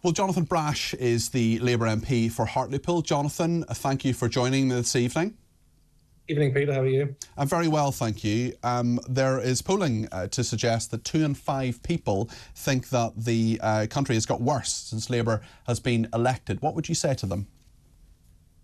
Well, Jonathan Brash is the Labour MP for Hartlepool. Jonathan, thank you for joining me this evening. Evening, Peter. How are you? I'm very well, thank you. There is polling to suggest that 2 in 5 people think that the country has got worse since Labour has been elected. What would you say to them?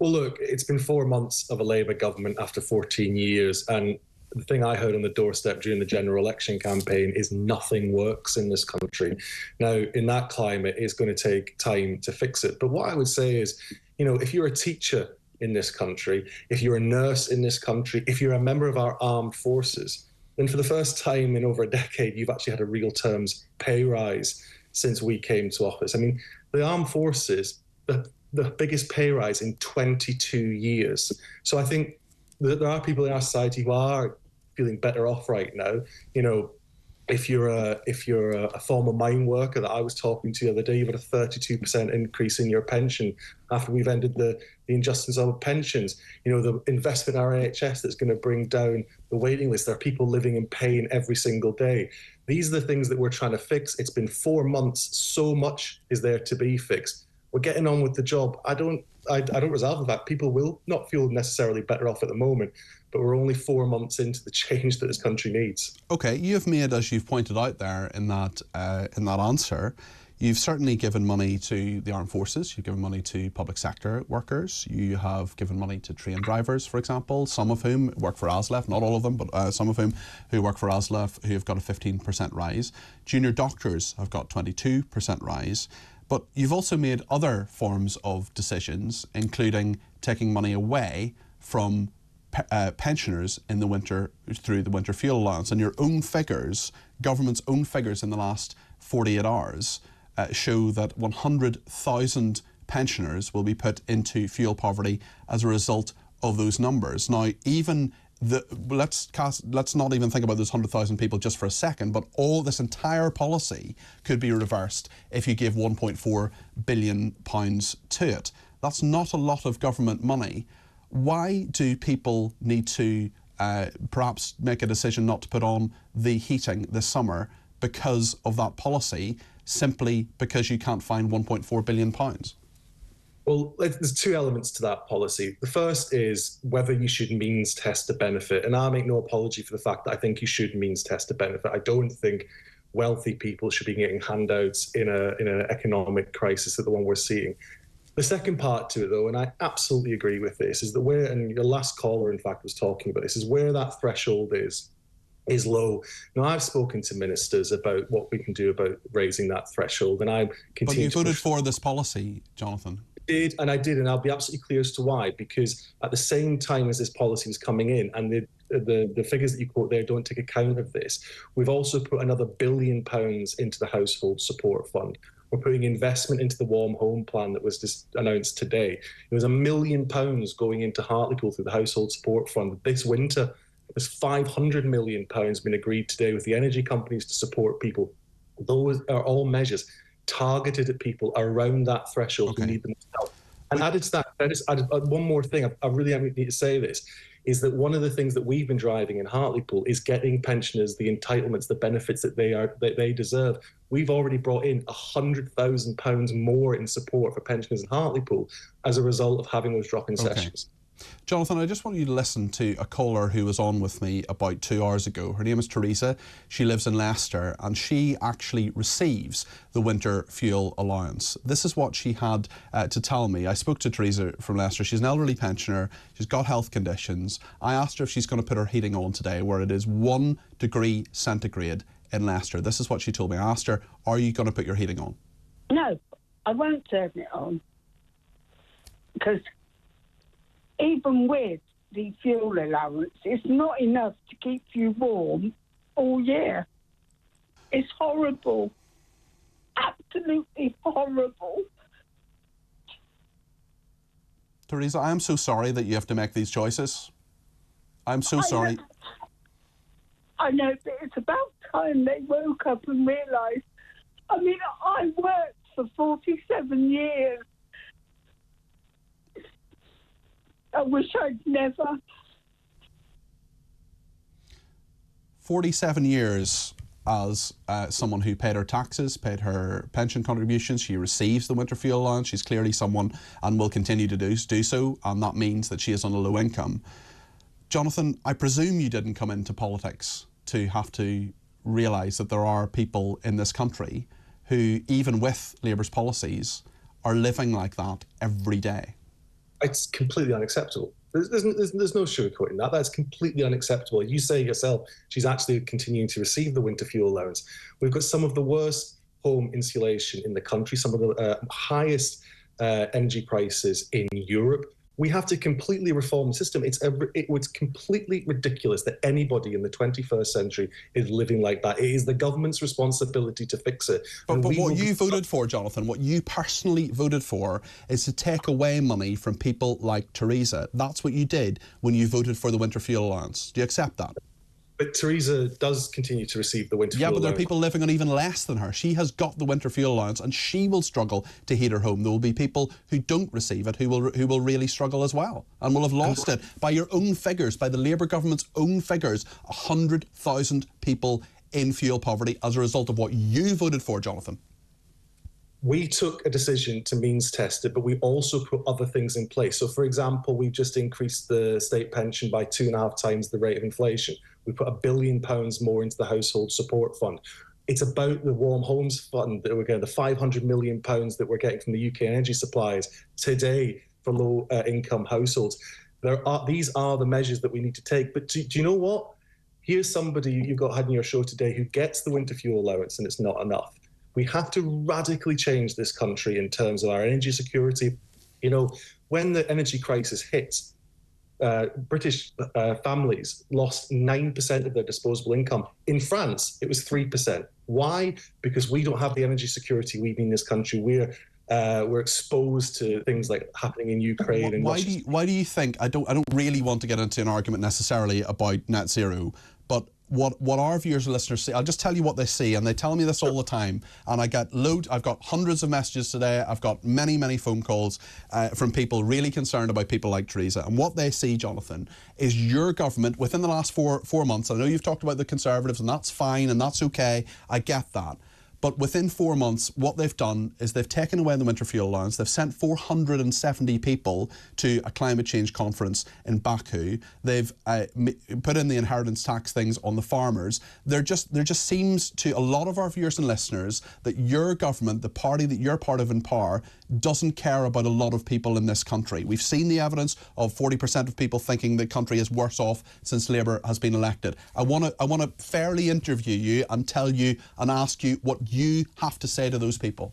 Well, look, it's been 4 months of a Labour government after 14 years, and the thing I heard on the doorstep during the general election campaign is nothing works in this country. Now, in that climate, it's going to take time to fix it. But what I would say is, you know, if you're a teacher in this country, if you're a nurse in this country, if you're a member of our armed forces, then for the first time in over a decade, you've actually had a real terms pay rise since we came to office. I mean, the armed forces, the biggest pay rise in 22 years. So I think that there are people in our society who are feeling better off right now. You know, if you're a former mine worker that I was talking to the other day, you've got a 32% increase in your pension after we've ended the injustice of pensions. You know, the investment in our NHS that's going to bring down the waiting list. There are people living in pain every single day. These are the things that we're trying to fix. It's been 4 months. So much is there to be fixed. We're getting on with the job. I don't resolve the fact people will not feel necessarily better off at the moment, but we're only 4 months into the change that this country needs. Okay, you have made, as you've pointed out there in that answer, you've certainly given money to the armed forces, you've given money to public sector workers, you have given money to train drivers, for example, some of whom work for ASLEF, not all of them, but some of whom who work for ASLEF who have got a 15% rise. Junior doctors have got 22% rise. But you've also made other forms of decisions, including taking money away from pensioners in the winter through the winter fuel allowance. And your own figures, government's own figures in the last 48 hours, show that 100,000 pensioners will be put into fuel poverty as a result of those numbers. Now, even let's not even think about those 100,000 people just for a second, but all this entire policy could be reversed if you give £1.4 billion to it. That's not a lot of government money. Why do people need to perhaps make a decision not to put on the heating this summer because of that policy, simply because you can't find £1.4 billion? Well, there's 2 elements to that policy. The first is whether you should means test a benefit. And I make no apology for the fact that I think you should means test a benefit. I don't think wealthy people should be getting handouts in an economic crisis like the one we're seeing. The second part to it, though, and I absolutely agree with this, is that and your last caller, in fact, was talking about this, is where that threshold is low. Now, I've spoken to ministers about what we can do about raising that threshold, and I continue But you voted for this policy, Jonathan. I did, and I'll be absolutely clear as to why, because at the same time as this policy was coming in, and the figures that you quote there don't take account of this, we've also put another £1 billion into the Household Support Fund. We're putting investment into the Warm Home Plan that was just announced today. There was £1 million going into Hartlepool through the Household Support Fund. This winter, there's £500 million been agreed today with the energy companies to support people. Those are all measures targeted at people around that threshold who need them help. And added to that, I just added one more thing. I really need to say this, is that one of the things that we've been driving in Hartlepool is getting pensioners the entitlements, the benefits that they deserve. We've already brought in £100,000 more in support for pensioners in Hartlepool as a result of having those drop-in sessions. Jonathan, I just want you to listen to a caller who was on with me about 2 hours ago. Her name is Teresa. She lives in Leicester, and she actually receives the winter fuel allowance. This is what she had to tell me. I spoke to Teresa from Leicester. She's an elderly pensioner. She's got health conditions. I asked her if she's going to put her heating on today, where it is 1 degree centigrade in Leicester. This is what she told me. I asked her, are you going to put your heating on? No, I won't turn it on, because even with the fuel allowance, it's not enough to keep you warm all year. It's horrible. Absolutely horrible. Teresa, I am so sorry that you have to make these choices. I'm so sorry. I know, but it's about time they woke up and realised. I mean, I worked for 47 years. I wish I'd never. 47 years as someone who paid her taxes, paid her pension contributions. She receives the winter fuel allowance. She's clearly someone and will continue to do so, and that means that she is on a low income. Jonathan, I presume you didn't come into politics to have to realise that there are people in this country who, even with Labour's policies, are living like that every day. It's completely unacceptable. There's no sugarcoating that. That's completely unacceptable. You say yourself, she's actually continuing to receive the winter fuel allowance. We've got some of the worst home insulation in the country, some of the highest energy prices in Europe. We have to completely reform the system. It was completely ridiculous that anybody in the 21st century is living like that. It is the government's responsibility to fix it. But what you voted for, Jonathan, what you personally voted for is to take away money from people like Theresa. That's what you did when you voted for the winter fuel allowance. Do you accept that? But Theresa does continue to receive the winter fuel allowance. Yeah, but there are people living on even less than her. She has got the winter fuel allowance and she will struggle to heat her home. There will be people who don't receive it who will really struggle as well and will have lost it. By your own figures, by the Labour government's own figures, 100,000 people in fuel poverty as a result of what you voted for, Jonathan. We took a decision to means test it, but we also put other things in place. So, for example, we've just increased the state pension by 2.5 times the rate of inflation. We put £1 billion more into the household support fund. It's about the warm homes fund that we're getting, the £500 million that we're getting from the UK energy suppliers today for low income households. These are the measures that we need to take. But do you know what? Here's somebody you've had on your show today who gets the winter fuel allowance and it's not enough. We have to radically change this country in terms of our energy security. You know, when the energy crisis hit, British families lost 9% of their disposable income. In France, it was 3%. Why? Because we don't have the energy security we need in this country. We're exposed to things like happening in Ukraine. And why do you think, I don't really want to get into an argument necessarily about net zero, but what our viewers and listeners see, I'll just tell you what they see, and they tell me this all the time, and I've got hundreds of messages today, I've got many phone calls from people really concerned about people like Theresa, and what they see, Jonathan, is your government within the last four months. I know you've talked about the Conservatives, and that's fine, and that's okay, I get that. But within 4 months, what they've done is they've taken away the winter fuel allowance. They've sent 470 people to a climate change conference in Baku. They've put in the inheritance tax things on the farmers. There just seems to a lot of our viewers and listeners that your government, the party that you're part of in power, doesn't care about a lot of people in this country. We've seen the evidence of 40% of people thinking the country is worse off since Labour has been elected. I want to fairly interview you and tell you and ask you what you have to say to those people.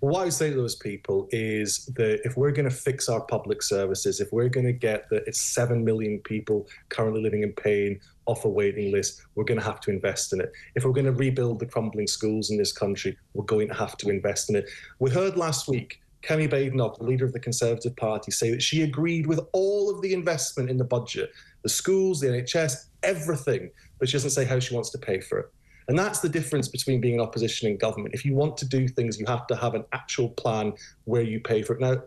Well, what I would say to those people is that if we're going to fix our public services, if we're going to get that it's 7 million people currently living in pain off a waiting list, we're going to have to invest in it. If we're going to rebuild the crumbling schools in this country, we're going to have to invest in it. We heard last week Kemi Badenoch, the leader of the Conservative Party, say that she agreed with all of the investment in the budget, the schools, the NHS, everything, but she doesn't say how she wants to pay for it. And that's the difference between being in opposition and government. If you want to do things, you have to have an actual plan where you pay for it. Now,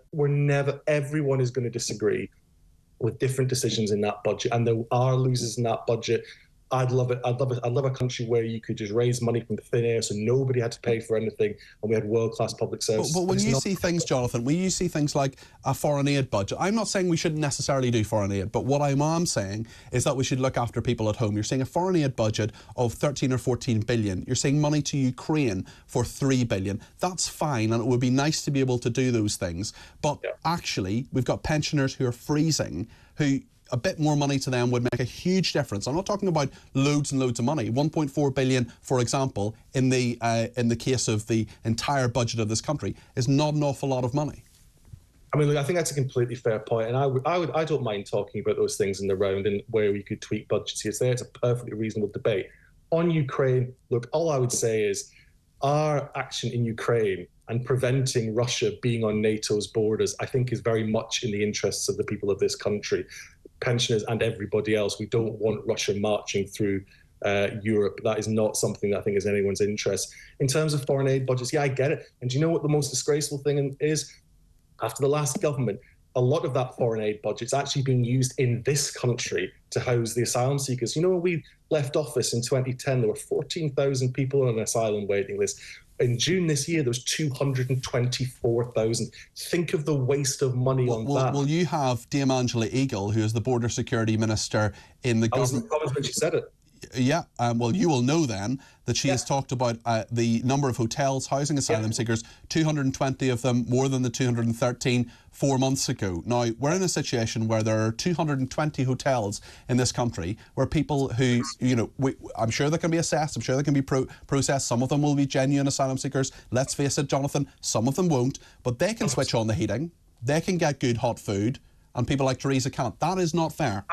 everyone is going to disagree with different decisions in that budget, and there are losers in that budget. I'd love it. I'd love a country where you could just raise money from thin air so nobody had to pay for anything and we had world-class public services. But when you see things, Jonathan, when you see things like a foreign aid budget, I'm not saying we shouldn't necessarily do foreign aid, but what I am saying is that we should look after people at home. You're seeing a foreign aid budget of 13 or 14 billion. You're seeing money to Ukraine for 3 billion. That's fine, and it would be nice to be able to do those things. But actually, we've got pensioners who are freezing, who a bit more money to them would make a huge difference. I'm not talking about loads and loads of money. 1.4 billion, for example, in the case of the entire budget of this country, is not an awful lot of money. I mean, look, I think that's a completely fair point, and I don't mind talking about those things in the round and where we could tweak budgets here. So it's a perfectly reasonable debate. On Ukraine, look, all I would say is our action in Ukraine and preventing Russia being on NATO's borders, I think, is very much in the interests of the people of this country, pensioners and everybody else. We don't want Russia marching through Europe. That is not something that I think is in anyone's interest. In terms of foreign aid budgets, yeah, I get it. And do you know what the most disgraceful thing is? After the last government, a lot of that foreign aid budget is actually being used in this country to house the asylum seekers. You know, we left office in 2010, there were 14,000 people on an asylum waiting list. In June this year, there was 224,000. Think of the waste of money on that. Well, you have Dame Angela Eagle, who is the Border Security Minister in the government. I was in the comments when she said it. Yeah, well, you will know then that she has talked about the number of hotels housing asylum seekers, 220 of them, more than the 213 4 months ago. Now, we're in a situation where there are 220 hotels in this country where people who, you know, I'm sure they can be assessed, I'm sure they can be processed. Some of them will be genuine asylum seekers. Let's face it, Jonathan, some of them won't, but they can switch on the heating, they can get good hot food, and people like Theresa can't. That is not fair.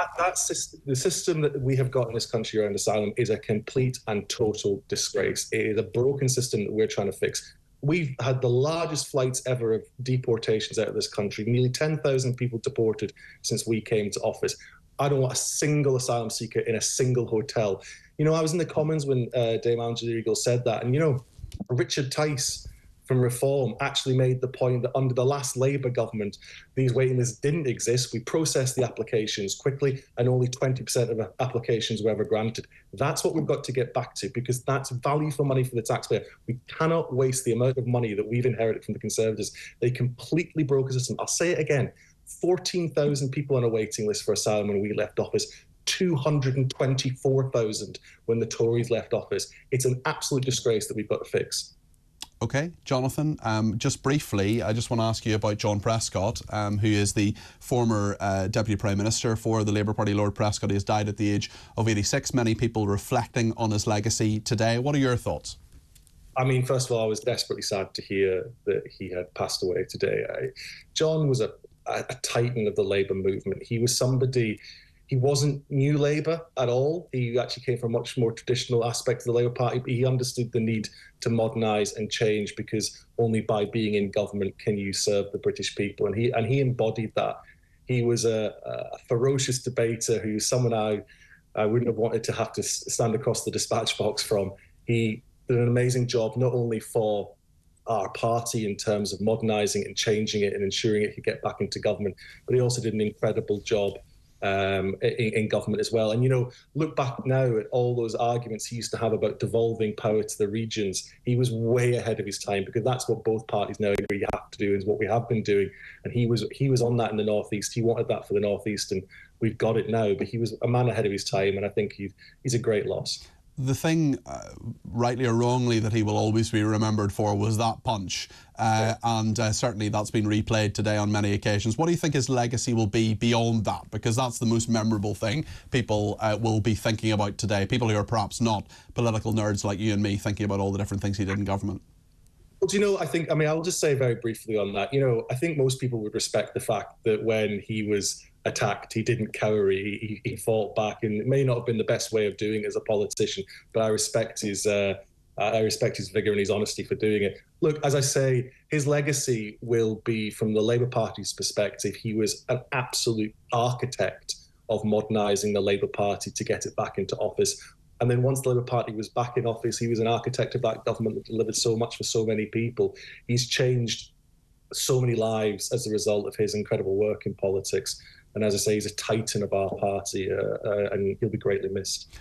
The system that we have got in this country around asylum is a complete and total disgrace. It is a broken system that we're trying to fix. We've had the largest flights ever of deportations out of this country, nearly 10,000 people deported since we came to office. I don't want a single asylum seeker in a single hotel. You know, I was in the Commons when Dame Angela Eagle said that, and, you know, Richard Tice from Reform actually made the point that under the last Labour government, these waiting lists didn't exist. We processed the applications quickly and only 20% of applications were ever granted. That's what we've got to get back to, because that's value for money for the taxpayer. We cannot waste the amount of money that we've inherited from the Conservatives. They completely broke the system. I'll say it again, 14,000 people on a waiting list for asylum when we left office, 224,000 when the Tories left office. It's an absolute disgrace that we've got to fix. Okay, Jonathan, just briefly, I just want to ask you about John Prescott, who is the former Deputy Prime Minister for the Labour Party. Lord Prescott, he has died at the age of 86. Many people reflecting on his legacy today. What are your thoughts? I mean, first of all, I was desperately sad to hear that he had passed away today. John was a titan of the Labour movement. He was somebody... He wasn't new Labour at all. He actually came from a much more traditional aspect of the Labour Party. But he understood the need to modernise and change, because only by being in government can you serve the British people. And he embodied that. He was a ferocious debater who someone I wouldn't have wanted to have to stand across the dispatch box from. He did an amazing job, not only for our party in terms of modernising and changing it and ensuring it could get back into government, but he also did an incredible job in government as well. And, you know, look back now at all those arguments he used to have about devolving power to the regions. He was way ahead of his time, because that's what both parties now agree you have to do, is what we have been doing. And he was on that in the North East. He wanted that for the North East, and we've got it now. But he was a man ahead of his time, and I think he's a great loss. The thing, rightly or wrongly, that he will always be remembered for was that punch. And certainly that's been replayed today on many occasions. What do you think his legacy will be beyond that? Because that's the most memorable thing people will be thinking about today. People who are perhaps not political nerds like you and me, thinking about all the different things he did in government. Well, do you know, I mean, I'll just say very briefly on that. You know, I think most people would respect the fact that when he was attacked, he didn't cower, he fought back, and it may not have been the best way of doing it as a politician, but I respect his vigour and his honesty for doing it. Look, as I say, his legacy will be, from the Labour Party's perspective, he was an absolute architect of modernising the Labour Party to get it back into office. And then once the Labour Party was back in office, he was an architect of that government that delivered so much for so many people. He's changed so many lives as a result of his incredible work in politics. And as I say, he's a titan of our party, and he'll be greatly missed.